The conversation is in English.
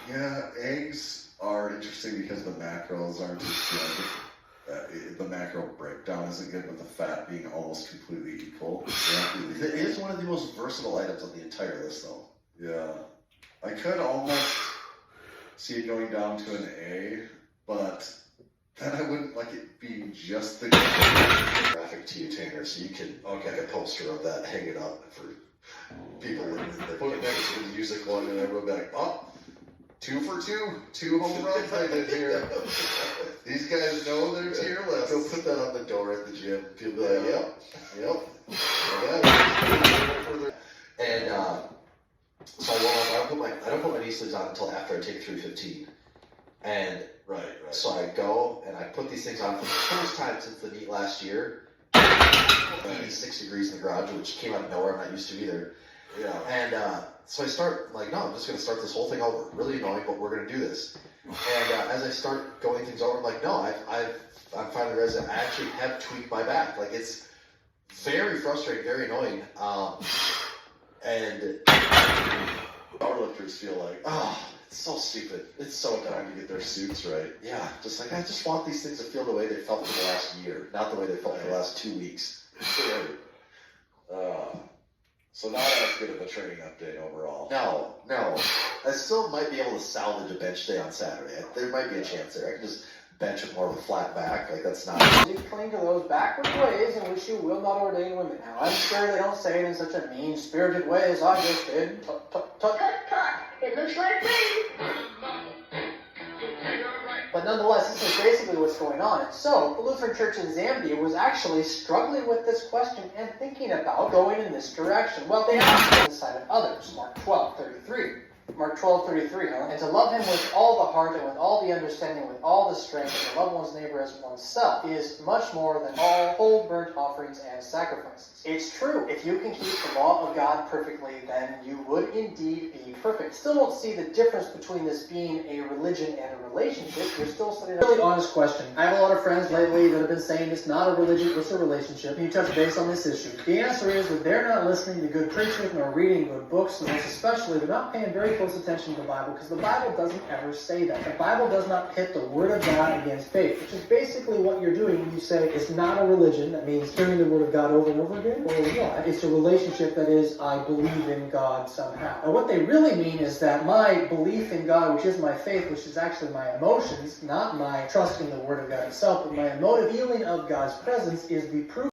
Yeah, eggs are interesting because the macros aren't as good. The macro breakdown isn't good, with the fat being almost completely equal. Yeah. It is one of the most versatile items on the entire list, though. Yeah. I could almost see it going down to an A, but then I wouldn't like it being just the Graphic Teutainer, so you can get a poster of that, hang it up for people in the put it next to the music one, and everyone will be like, oh, 2 for 2 home runs I did here. These guys know their tier list. They'll put that on the door at the gym. People be like, yep. And so I don't put my knee sleeves on until after I take 315. And right. So I go and I put these things on for the first time since the meet last year. 86 degrees in the garage, which came out of nowhere. I'm not used to either. Yeah. And so I start like, no, I'm just going to start this whole thing over. Really annoying, but we're going to do this. And as I start going things over, I'm like, no, I'm finally realizing I actually have tweaked my back. Like, it's very frustrating, very annoying. And powerlifters feel like, it's so stupid. It's so dumb. Trying to get their suits right. Yeah, just like, I just want these things to feel the way they felt for the last year, not the way they felt for the last 2 weeks. So not as good of a training update overall. No. I still might be able to salvage a bench day on Saturday. There might be a chance there. I can just bench with more of a flat back. Like, that's not... You cling to those backward ways in which you will not ordain women. Now, I'm sure they don't say it in such a mean-spirited way as I just did. Tut, tut, tut. Tut, tut. It looks like me. But nonetheless, this is basically what's going on. And so, the Lutheran Church in Zambia was actually struggling with this question and thinking about going in this direction. Well, they asked on the side of others, Mark 12:33. Mark 12:33, huh? And to love him with all the heart and with all the understanding, with all the strength, and to love one's neighbor as oneself is much more than all whole burnt offerings and sacrifices. It's true. If you can keep the law of God perfectly, then you would indeed be perfect. Still don't see the difference between this being a religion and a relationship. You're still studying a really honest question. I have a lot of friends lately that have been saying it's not a religion, it's a relationship. Can you touch base on this issue? The answer is that they're not listening to good preachers nor reading good books, and most especially they're not paying very close attention to the Bible, because the Bible doesn't ever say that. The Bible does not pit the Word of God against faith, which is basically what you're doing when you say it's not a religion. That means hearing the Word of God over and over again, or what? It's a relationship that is, I believe in God somehow. And what they really mean is that my belief in God, which is my faith, which is actually my emotions, not my trust in the Word of God itself, but my emotive feeling of God's presence, is the proof